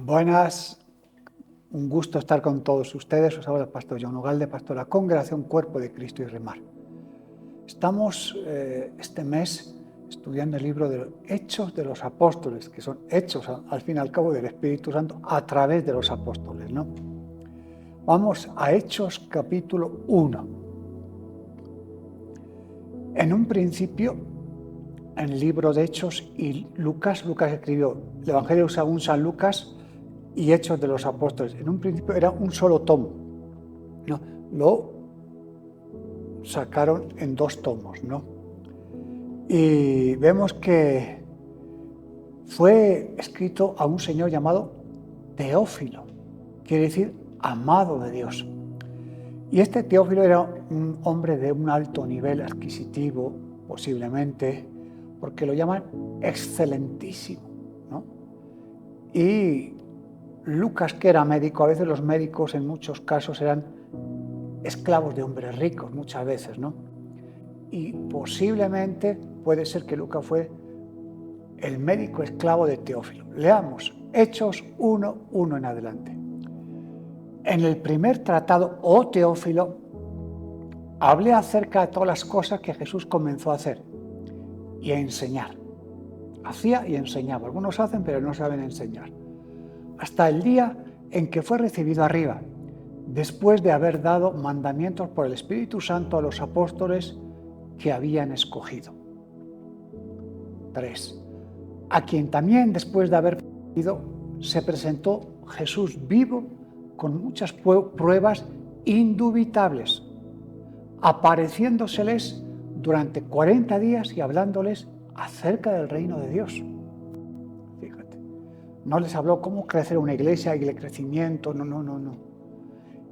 Buenas, un gusto estar con todos ustedes. Os habla el pastor John Ugalde, pastor de la Congregación Cuerpo de Cristo y Remar. Estamos este mes estudiando el libro de Hechos de los Apóstoles, que son hechos al fin y al cabo del Espíritu Santo a través de los apóstoles, ¿no? Vamos a Hechos capítulo 1. En un principio, en el libro de Hechos y Lucas escribió el Evangelio según San Lucas y Hechos de los Apóstoles. En un principio era un solo tomo, ¿no? Lo sacaron en 2 tomos, ¿no? Y vemos que fue escrito a un señor llamado Teófilo, quiere decir amado de Dios. Y este Teófilo era un hombre de un alto nivel adquisitivo, posiblemente, porque lo llaman excelentísimo, ¿no? Y Lucas, que era médico, a veces los médicos en muchos casos eran esclavos de hombres ricos, muchas veces, ¿no? Y posiblemente puede ser que Lucas fue el médico esclavo de Teófilo. Leamos Hechos 1:1 en adelante. En el primer tratado, oh Teófilo, hablé acerca de todas las cosas que Jesús comenzó a hacer y a enseñar. Hacía y enseñaba. Algunos hacen, pero no saben enseñar. Hasta el día en que fue recibido arriba, después de haber dado mandamientos por el Espíritu Santo a los apóstoles que habían escogido. 3. A quien también, después de haber ido, se presentó Jesús vivo con muchas pruebas indubitables, apareciéndoseles durante 40 días y hablándoles acerca del reino de Dios. Fíjate, no les habló cómo crecer una iglesia y el crecimiento, no.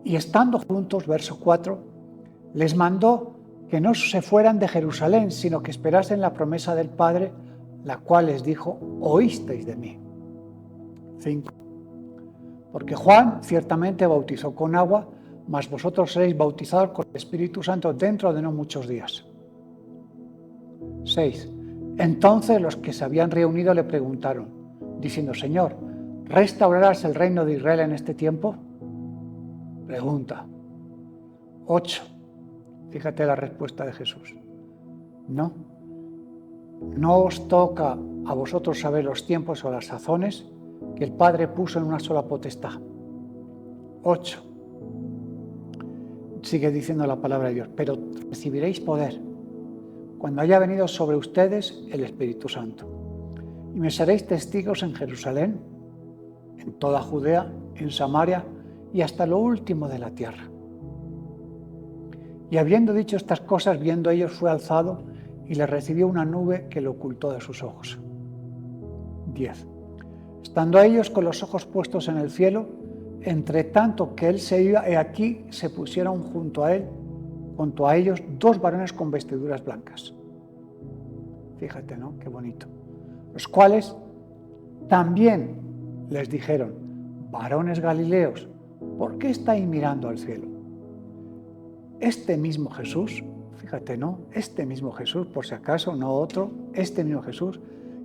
Y estando juntos, verso 4, les mandó que no se fueran de Jerusalén, sino que esperasen la promesa del Padre, la cual les dijo, oísteis de mí. 5. Porque Juan ciertamente bautizó con agua, mas vosotros seréis bautizados con el Espíritu Santo dentro de no muchos días. 6. Entonces los que se habían reunido le preguntaron, diciendo, Señor, ¿restaurarás el reino de Israel en este tiempo? Pregunta. 8. Fíjate la respuesta de Jesús. No os toca a vosotros saber los tiempos o las sazones que el Padre puso en una sola potestad. 8. Sigue diciendo la palabra de Dios, pero recibiréis poder cuando haya venido sobre ustedes el Espíritu Santo. Y me seréis testigos en Jerusalén, en toda Judea, en Samaria y hasta lo último de la tierra. Y habiendo dicho estas cosas, viendo ellos, fue alzado y le recibió una nube que lo ocultó de sus ojos. 10. Estando ellos con los ojos puestos en el cielo, entre tanto que él se iba, he aquí se pusieron junto a ellos 2 varones con vestiduras blancas. Fíjate, ¿no? Qué bonito. Los cuales también les dijeron, varones galileos, ¿por qué estáis mirando al cielo? Este mismo Jesús, fíjate, ¿no? Este mismo Jesús, por si acaso, no otro, este mismo Jesús,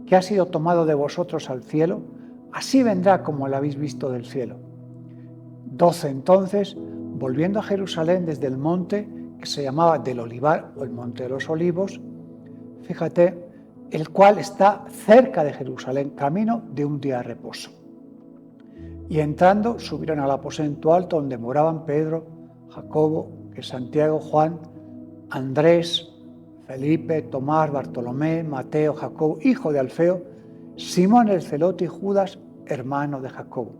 que ha sido tomado de vosotros al cielo, así vendrá como lo habéis visto del cielo. 12. Entonces, volviendo a Jerusalén desde el monte, que se llamaba del Olivar, o el monte de los Olivos, fíjate, el cual está cerca de Jerusalén, camino de un día de reposo. Y entrando, subieron al aposento alto donde moraban Pedro, Jacobo, que Santiago, Juan, Andrés, Felipe, Tomás, Bartolomé, Mateo, Jacobo, hijo de Alfeo, Simón el celote y Judas, hermano de Jacobo.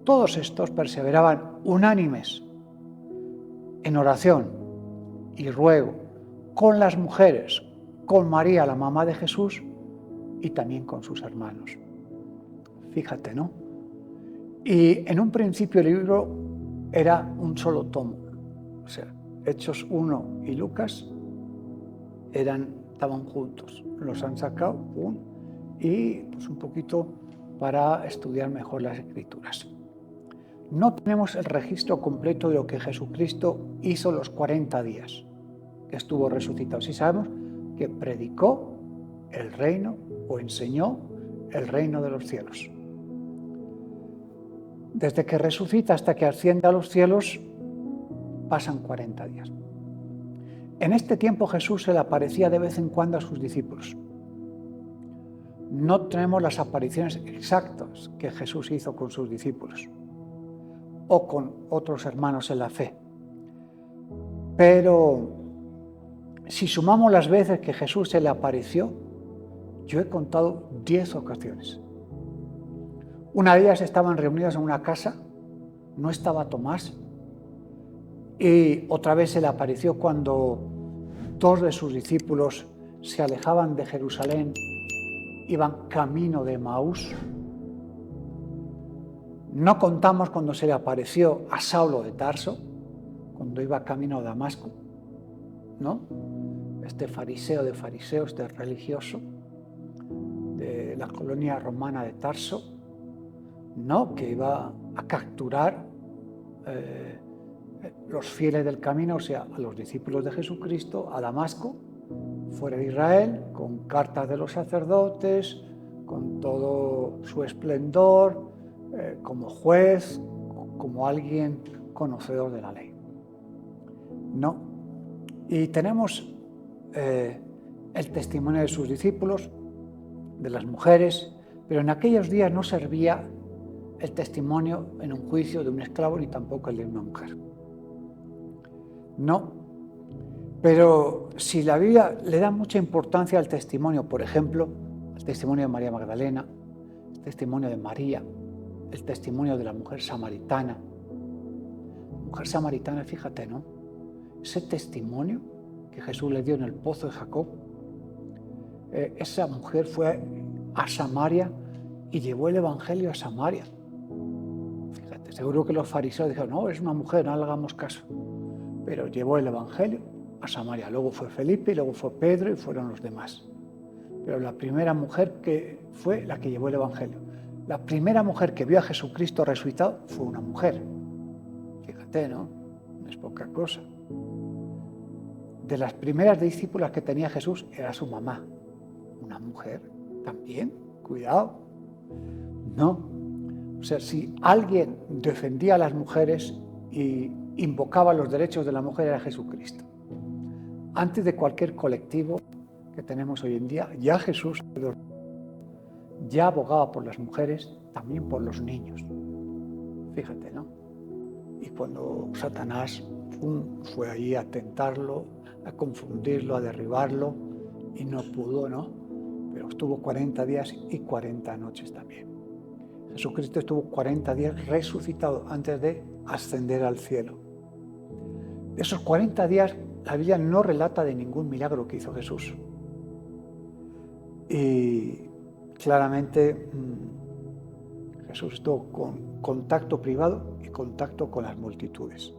Todos estos perseveraban unánimes en oración y ruego con las mujeres, con María, la mamá de Jesús, y también con sus hermanos. Fíjate, ¿no? Y en un principio el libro era un solo tomo. O sea, Hechos 1 y Lucas estaban juntos. Los han sacado, y pues un poquito para estudiar mejor las Escrituras. No tenemos el registro completo de lo que Jesucristo hizo los 40 días que estuvo resucitado. Sí sabemos que predicó el reino o enseñó el reino de los cielos. Desde que resucita hasta que asciende a los cielos, pasan 40 días. En este tiempo Jesús se le aparecía de vez en cuando a sus discípulos. No tenemos las apariciones exactas que Jesús hizo con sus discípulos o con otros hermanos en la fe. Pero si sumamos las veces que Jesús se le apareció, yo he contado 10 ocasiones. Una de ellas estaban reunidos en una casa, no estaba Tomás, y otra vez se le apareció cuando 2 de sus discípulos se alejaban de Jerusalén, iban camino de Emaús. No contamos cuando se le apareció a Saulo de Tarso, cuando iba camino a Damasco, ¿no? Este fariseo de fariseos, este religioso de la colonia romana de Tarso, ¿no? Que iba a capturar los fieles del camino, o sea, a los discípulos de Jesucristo, a Damasco, fuera de Israel, con cartas de los sacerdotes, con todo su esplendor, como juez, como alguien conocedor de la ley. No. Y tenemos el testimonio de sus discípulos, de las mujeres, pero en aquellos días no servía el testimonio en un juicio de un esclavo ni tampoco el de una mujer. No. Pero si la Biblia le da mucha importancia al testimonio, por ejemplo, al testimonio de María Magdalena, el testimonio de María, el testimonio de la mujer samaritana. La mujer samaritana, fíjate, ¿no? Ese testimonio que Jesús le dio en el pozo de Jacob, esa mujer fue a Samaria y llevó el evangelio a Samaria. Fíjate, seguro que los fariseos dijeron, no, es una mujer, no le hagamos caso. Pero llevó el evangelio a Samaria. Luego fue Felipe, y luego fue Pedro y fueron los demás. Pero la primera mujer que fue la que llevó el evangelio. La primera mujer que vio a Jesucristo resucitado fue una mujer. Fíjate, ¿no? No es poca cosa. De las primeras discípulas que tenía Jesús era su mamá. Una mujer también, cuidado. No. O sea, si alguien defendía a las mujeres y invocaba los derechos de la mujer era Jesucristo. Antes de cualquier colectivo que tenemos hoy en día, ya Jesús ya abogaba por las mujeres, también por los niños. Fíjate, ¿no? Y cuando Satanás fue ahí a tentarlo, a confundirlo, a derribarlo, y no pudo, ¿no? Pero estuvo 40 días y 40 noches también. Jesucristo estuvo 40 días resucitado antes de ascender al cielo. De esos 40 días, la Biblia no relata de ningún milagro que hizo Jesús. Y claramente Jesús estuvo con contacto privado y contacto con las multitudes.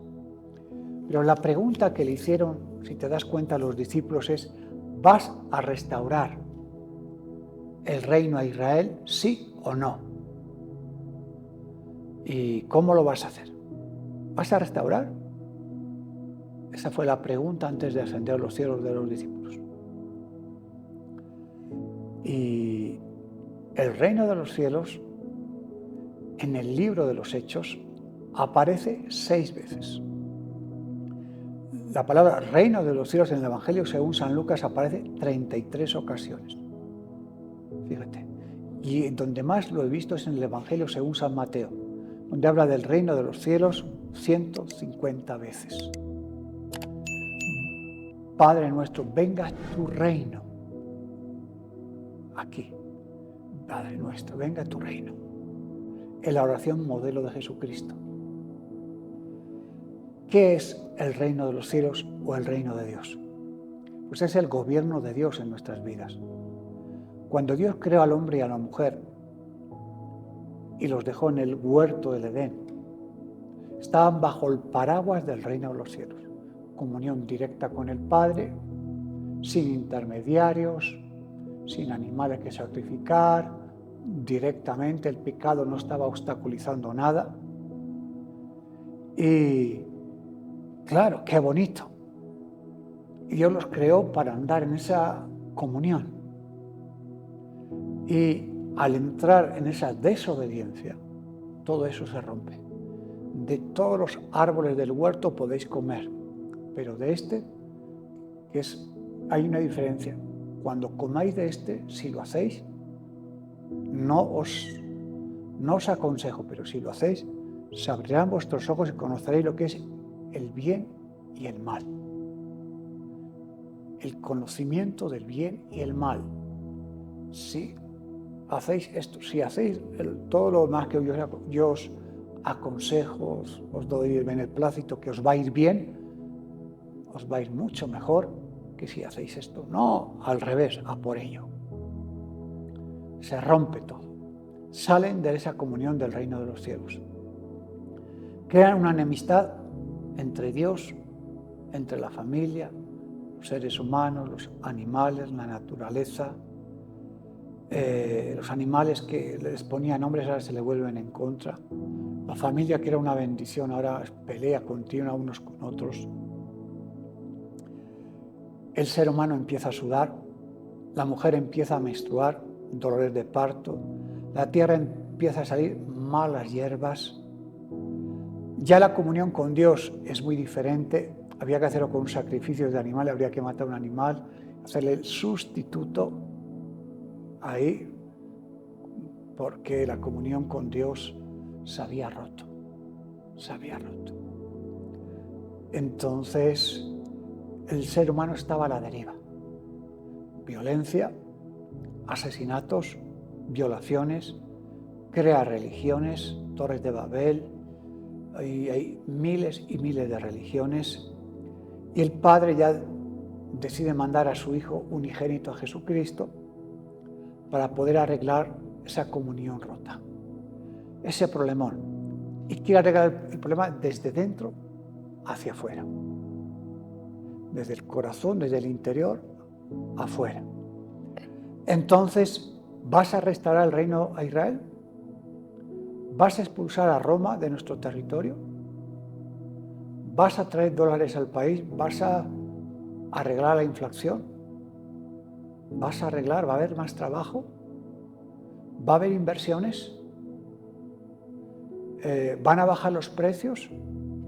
Pero la pregunta que le hicieron, si te das cuenta, los discípulos es, ¿vas a restaurar el reino a Israel, sí o no? ¿Y cómo lo vas a hacer? ¿Vas a restaurar? Esa fue la pregunta antes de ascender a los cielos de los discípulos. Y el reino de los cielos, en el libro de los Hechos, aparece 6 veces. La palabra reino de los cielos en el Evangelio, según San Lucas, aparece 33 ocasiones. Fíjate. Y donde más lo he visto es en el Evangelio según San Mateo, donde habla del reino de los cielos 150 veces. Padre nuestro, venga tu reino. Aquí, Padre nuestro, venga tu reino. En la oración modelo de Jesucristo. ¿Qué es el reino de los cielos o el reino de Dios? Pues es el gobierno de Dios en nuestras vidas. Cuando Dios creó al hombre y a la mujer y los dejó en el huerto del Edén, estaban bajo el paraguas del reino de los cielos. Comunión directa con el Padre, sin intermediarios, sin animales que sacrificar, directamente el pecado no estaba obstaculizando nada. Y claro, qué bonito. Y Dios los creó para andar en esa comunión. Y al entrar en esa desobediencia, todo eso se rompe. De todos los árboles del huerto podéis comer, pero de este, hay una diferencia. Cuando comáis de este, si lo hacéis, no os aconsejo, pero si lo hacéis, se abrirán vuestros ojos y conoceréis lo que es el bien y el mal. El conocimiento del bien y el mal. Si hacéis esto, si hacéis todo lo demás que yo os aconsejo, os doy el beneplácito, que os va a ir bien, os va a ir mucho mejor que si hacéis esto. No, al revés, a por ello. Se rompe todo. Salen de esa comunión del reino de los cielos. Crean una enemistad entre Dios, entre la familia, los seres humanos, los animales, la naturaleza. Los animales que les ponían nombres ahora se le vuelven en contra. La familia, que era una bendición, ahora pelea continua unos con otros. El ser humano empieza a sudar, la mujer empieza a menstruar, dolores de parto, la tierra empieza a salir malas hierbas. Ya la comunión con Dios es muy diferente. Había que hacerlo con sacrificios de animales, habría que matar un animal, hacerle el sustituto ahí, porque la comunión con Dios se había roto. Entonces, el ser humano estaba a la deriva. Violencia, asesinatos, violaciones, crea religiones, Torres de Babel, hay miles y miles de religiones, y el Padre ya decide mandar a su Hijo unigénito, a Jesucristo, para poder arreglar esa comunión rota, ese problemón. Y quiere arreglar el problema desde dentro hacia afuera, desde el corazón, desde el interior afuera. Entonces, ¿vas a restaurar el reino a Israel? ¿Vas a expulsar a Roma de nuestro territorio? ¿Vas a traer dólares al país? ¿Vas a arreglar la inflación? ¿Vas a arreglar? ¿Va a haber más trabajo? ¿Va a haber inversiones? ¿Van a bajar los precios?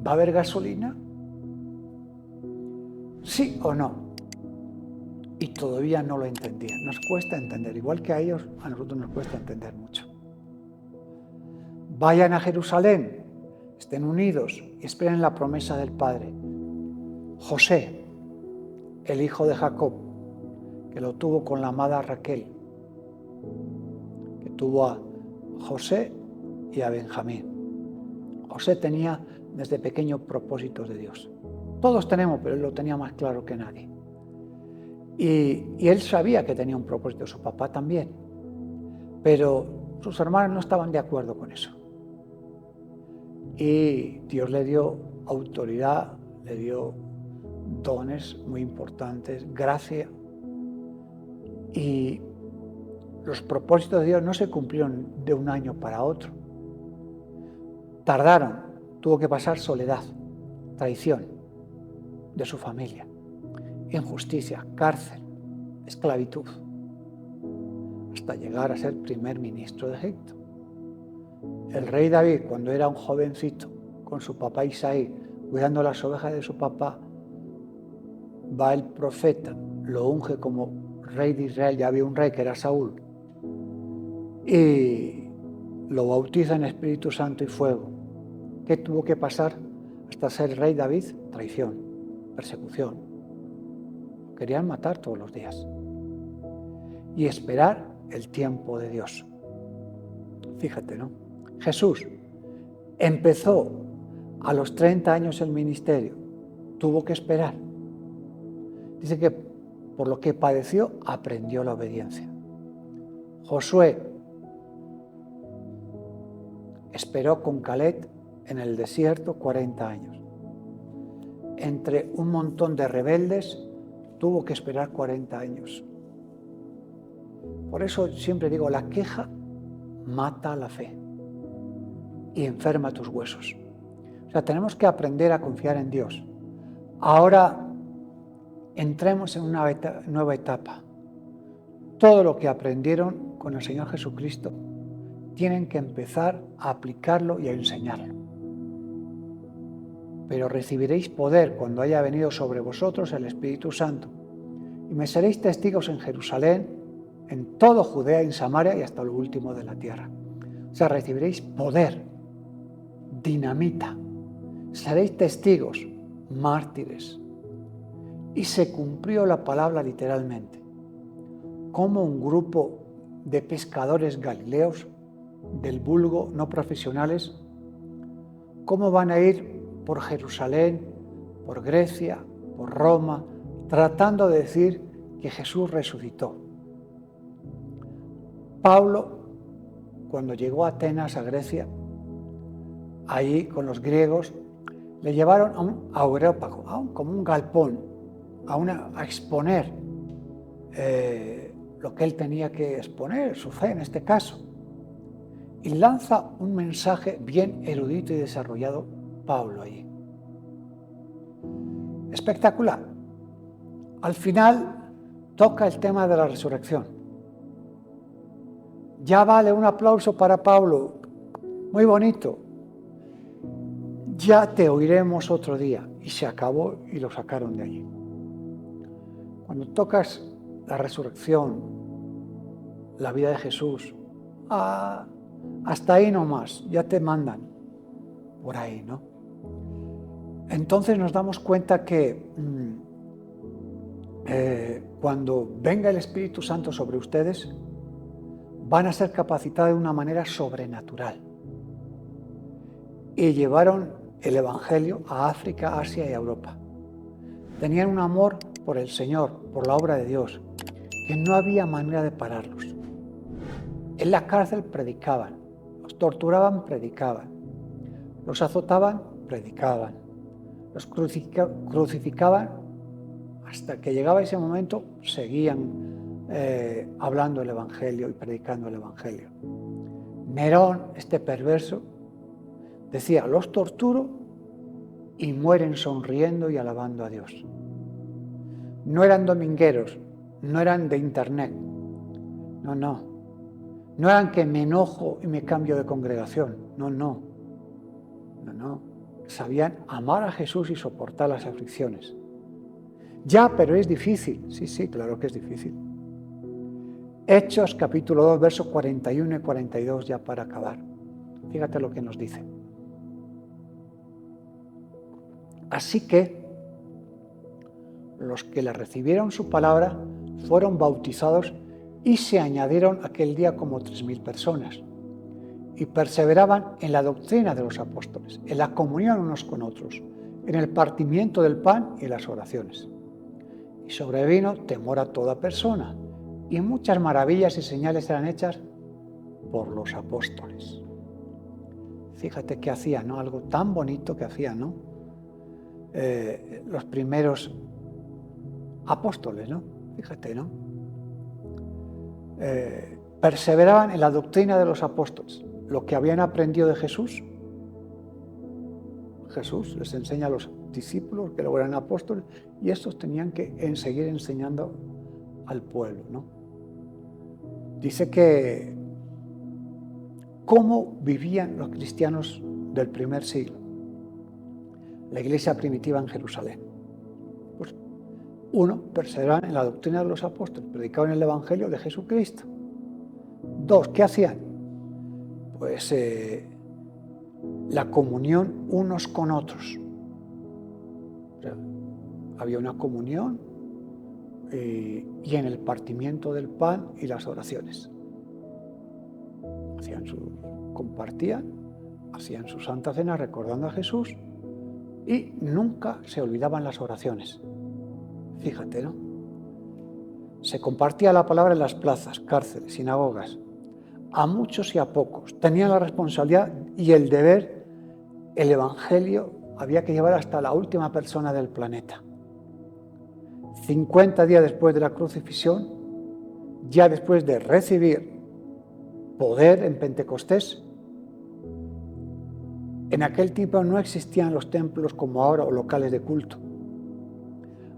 ¿Va a haber gasolina? ¿Sí o no? Y todavía no lo entendían. Nos cuesta entender, igual que a ellos, a nosotros nos cuesta entender mucho. Vayan a Jerusalén, estén unidos y esperen la promesa del Padre. José, el hijo de Jacob, que lo tuvo con la amada Raquel, que tuvo a José y a Benjamín. José tenía desde pequeño propósitos de Dios. Todos tenemos, pero él lo tenía más claro que nadie. Y él sabía que tenía un propósito, su papá también. Pero sus hermanos no estaban de acuerdo con eso. Y Dios le dio autoridad, le dio dones muy importantes, gracia. Y los propósitos de Dios no se cumplieron de un año para otro. Tardaron, tuvo que pasar soledad, traición de su familia, injusticia, cárcel, esclavitud, hasta llegar a ser primer ministro de Egipto. El rey David, cuando era un jovencito, con su papá Isaí, cuidando las ovejas de su papá, va el profeta, lo unge como rey de Israel. Ya había un rey que era Saúl, y lo bautiza en Espíritu Santo y fuego. ¿Qué tuvo que pasar hasta ser rey David? Traición, persecución. Querían matar todos los días. Y esperar el tiempo de Dios. Fíjate, ¿no? Jesús empezó a los 30 años el ministerio. Tuvo que esperar. Dice que por lo que padeció, aprendió la obediencia. Josué esperó con Caleb en el desierto 40 años. Entre un montón de rebeldes, tuvo que esperar 40 años. Por eso siempre digo, la queja mata la fe y enferma tus huesos. O sea, tenemos que aprender a confiar en Dios. Ahora entremos en una nueva etapa. Todo lo que aprendieron con el Señor Jesucristo, tienen que empezar a aplicarlo y a enseñarlo. Pero recibiréis poder cuando haya venido sobre vosotros el Espíritu Santo, y me seréis testigos en Jerusalén, en todo Judea, en Samaria y hasta lo último de la tierra. O sea, recibiréis poder, dinamita, seréis testigos, mártires. Y se cumplió la palabra literalmente. Como un grupo de pescadores galileos, del vulgo, no profesionales, cómo van a ir por Jerusalén, por Grecia, por Roma, tratando de decir que Jesús resucitó. Pablo, cuando llegó a Atenas, a Grecia, allí con los griegos, le llevaron a un areópago, como un galpón, a exponer lo que él tenía que exponer, su fe en este caso. Y lanza un mensaje bien erudito y desarrollado Pablo allí. Espectacular. Al final toca el tema de la resurrección. Ya vale un aplauso para Pablo. Muy bonito. Ya te oiremos otro día. Y se acabó y lo sacaron de allí. Cuando tocas la resurrección, la vida de Jesús, hasta ahí nomás, ya te mandan por ahí, ¿no? Entonces nos damos cuenta que cuando venga el Espíritu Santo sobre ustedes, van a ser capacitados de una manera sobrenatural. Y llevaron el Evangelio a África, Asia y Europa. Tenían un amor por el Señor, por la obra de Dios, que no había manera de pararlos. En la cárcel predicaban, los torturaban, predicaban, los azotaban, predicaban, los crucificaban, hasta que llegaba ese momento, seguían hablando el Evangelio y predicando el Evangelio. Nerón, este perverso, decía, los torturo y mueren sonriendo y alabando a Dios. No eran domingueros, no eran de internet, no eran que me enojo y me cambio de congregación, no. Sabían amar a Jesús y soportar las aflicciones. Ya, pero es difícil. Sí, claro que es difícil. Hechos capítulo 2, versos 41 y 42, ya para acabar. Fíjate lo que nos dice. Así que los que le recibieron su palabra fueron bautizados y se añadieron aquel día como 3.000 personas. Y perseveraban en la doctrina de los apóstoles, en la comunión unos con otros, en el partimiento del pan y las oraciones. Y sobrevino temor a toda persona, y muchas maravillas y señales eran hechas por los apóstoles. Fíjate qué hacían, ¿no? Algo tan bonito que hacían, ¿no? Los primeros apóstoles, ¿no? Fíjate, ¿no? Perseveraban en la doctrina de los apóstoles, lo que habían aprendido de Jesús. Jesús les enseña a los discípulos que luego eran apóstoles y estos tenían que seguir enseñando al pueblo, ¿no? Dice que cómo vivían los cristianos del primer siglo, la iglesia primitiva en Jerusalén. Pues uno, perseveraban en la doctrina de los apóstoles, predicaban el evangelio de Jesucristo. Dos, ¿qué hacían? Pues la comunión unos con otros. O sea, había una comunión y en el partimiento del pan y las oraciones. Compartían, hacían su santa cena recordando a Jesús y nunca se olvidaban las oraciones. Fíjate, ¿no? Se compartía la palabra en las plazas, cárceles, sinagogas, a muchos y a pocos. Tenían la responsabilidad y el deber, el evangelio había que llevar hasta la última persona del planeta. 50 días después de la crucifixión, ya después de recibir poder en Pentecostés, en aquel tiempo no existían los templos como ahora o locales de culto.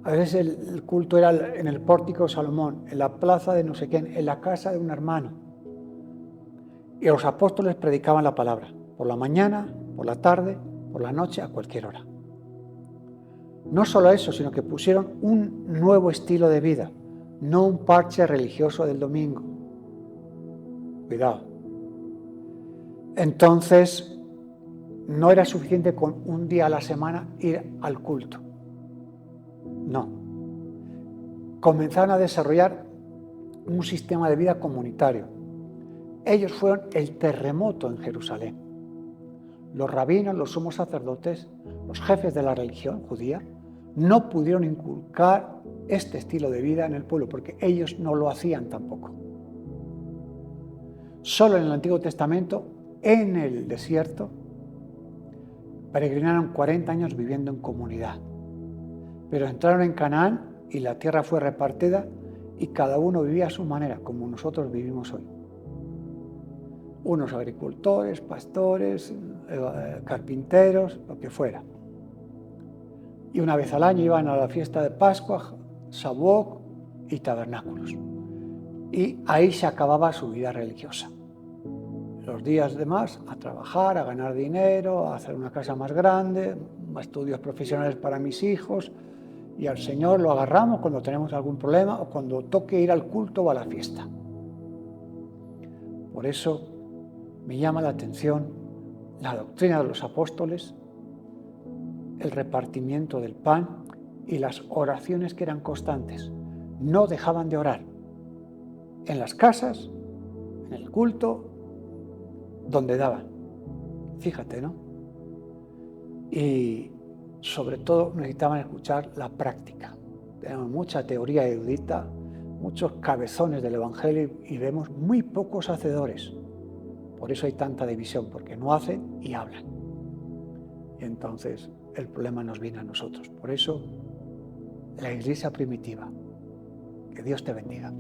A veces el culto era en el pórtico de Salomón, en la plaza de no sé quién, en la casa de un hermano. y los apóstoles predicaban la palabra, por la mañana, por la tarde, por la noche, a cualquier hora. No solo eso, sino que pusieron un nuevo estilo de vida, no un parche religioso del domingo. Cuidado. Entonces, no era suficiente con un día a la semana ir al culto. No. Comenzaron a desarrollar un sistema de vida comunitario. Ellos fueron el terremoto en Jerusalén. Los rabinos, los sumos sacerdotes, los jefes de la religión judía, no pudieron inculcar este estilo de vida en el pueblo, porque ellos no lo hacían tampoco. Solo en el Antiguo Testamento, en el desierto, peregrinaron 40 años viviendo en comunidad. Pero entraron en Canaán y la tierra fue repartida y cada uno vivía a su manera, como nosotros vivimos hoy. Unos agricultores, pastores, carpinteros, lo que fuera. Y una vez al año iban a la fiesta de Pascua, Shavuot y tabernáculos. Y ahí se acababa su vida religiosa. Los días demás a trabajar, a ganar dinero, a hacer una casa más grande, estudios profesionales para mis hijos, y al Señor lo agarramos cuando tenemos algún problema o cuando toque ir al culto o a la fiesta. Por eso me llama la atención la doctrina de los apóstoles, el repartimiento del pan y las oraciones que eran constantes. No dejaban de orar en las casas, en el culto, donde daban. Fíjate, ¿no? Y sobre todo necesitaban escuchar la práctica. Tenemos mucha teoría erudita, muchos cabezones del Evangelio y vemos muy pocos hacedores. Por eso hay tanta división, porque no hacen y hablan. Y entonces el problema nos viene a nosotros. Por eso la iglesia primitiva. Que Dios te bendiga.